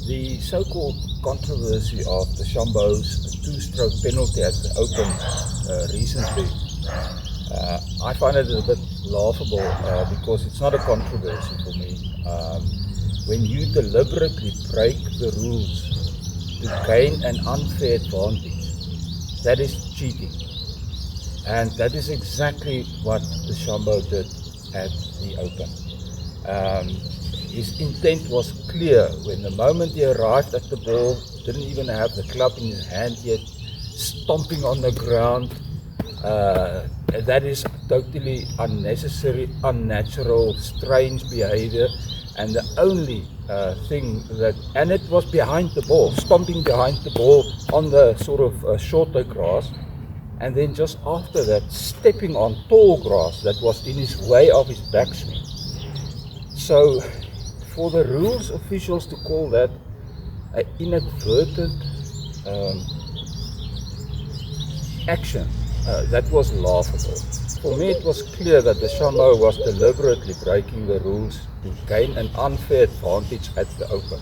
The so-called controversy of Dechambeau's two-stroke penalty at the Open recently, I find it a bit laughable because it's not a controversy for me. When you deliberately break the rules to gain an unfair advantage, that is cheating. And that is exactly what Dechambeau did at the Open. His intent was clear. When the moment he arrived at the ball, didn't even have the club in his hand yet, stomping on the ground. That is totally unnecessary, unnatural, strange behavior. And the only thing and it was behind the ball, stomping behind the ball on the sort of shorter grass. And then just after that, stepping on tall grass that was in his way of his backswing. So, for the rules officials to call that an inadvertent action, that was laughable. For me, it was clear that Dechambeau was deliberately breaking the rules to gain an unfair advantage at the Open.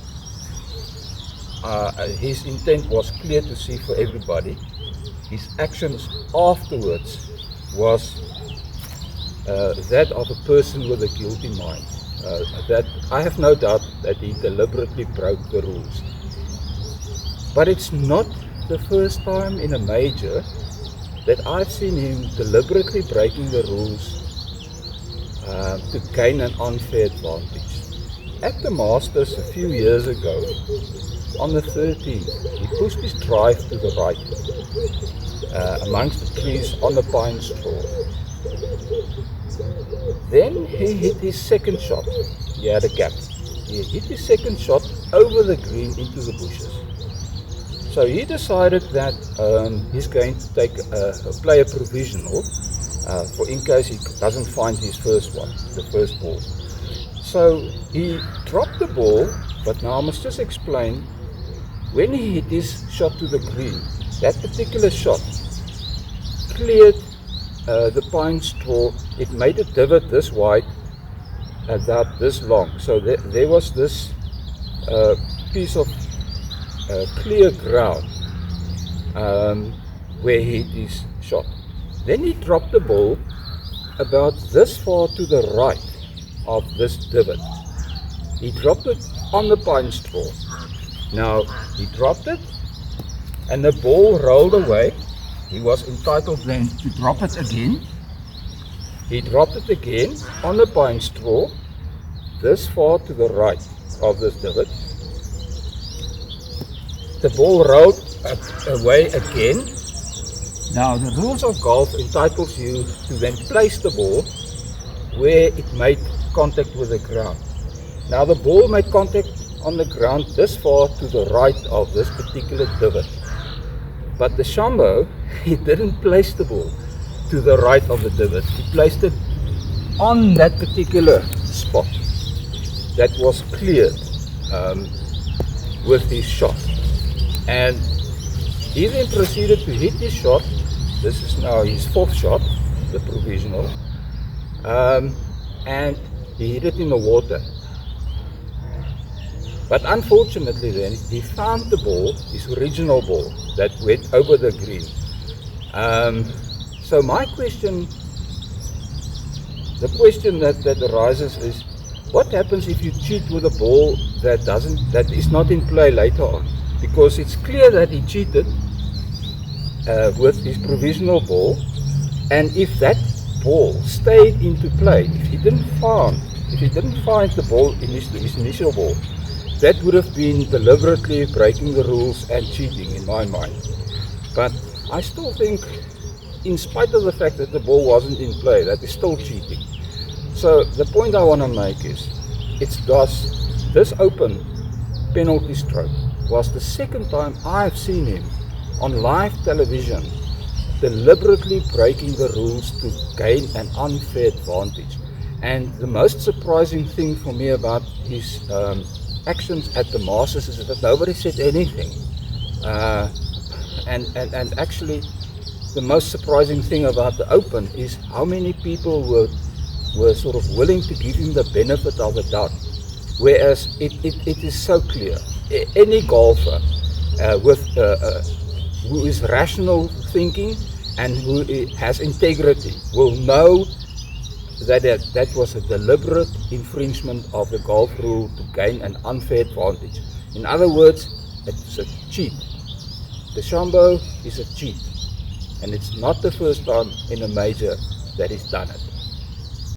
His intent was clear to see for everybody. His actions afterwards was that of a person with a guilty mind. That I have no doubt that he deliberately broke the rules. But it's not the first time in a major that I've seen him deliberately breaking the rules to gain an unfair advantage. At the Masters a few years ago, on the 13th, he pushed his drive to the right amongst the trees on the pine straw. Then he hit his second shot. He had a gap. He hit his second shot over the green into the bushes. So he decided that he's going to play a provisional for in case he doesn't find his first one, the first ball. So he dropped the ball, but now I must just explain, when he hit his shot to the green, that particular shot cleared the pine straw. It made a divot this wide, about this long. So there was this piece of clear ground where he hit his shot. Then he dropped the ball about this far to the right of this divot. He dropped it on the pine straw. Now he dropped it and the ball rolled away. He was entitled then to drop it again. He dropped it again on the pine straw, this far to the right of this divot. The ball rolled away again. Now the rules of golf entitles you to then place the ball where it made contact with the ground. Now the ball made contact on the ground this far to the right of this particular divot. But Dechambeau, he didn't place the ball to the right of the divot. He placed it on that particular spot that was cleared with his shot. And he then proceeded to hit his shot. This is now his fourth shot, the provisional. And he hit it in the water. But unfortunately then, he found the ball, his original ball, that went over the green. So my question, the question that arises is, what happens if you cheat with a ball that is not in play later on? Because it's clear that he cheated with his provisional ball, and if that ball stayed into play, if he didn't find the ball in his initial ball, that would have been deliberately breaking the rules and cheating in my mind. But I still think, in spite of the fact that the ball wasn't in play, that is still cheating. So the point I want to make is, this Open penalty stroke was the second time I've seen him on live television deliberately breaking the rules to gain an unfair advantage. And the most surprising thing for me about his actions at the Masters is that nobody said anything. And actually, the most surprising thing about the Open is how many people were sort of willing to give him the benefit of the doubt. whereas it is so clear. Any golfer who is rational thinking and who has integrity will know that was a deliberate infringement of the golf rule to gain an unfair advantage. In other words, it's a cheat. Dechambeau is a cheat, and it's not the first time in a major that he's done it.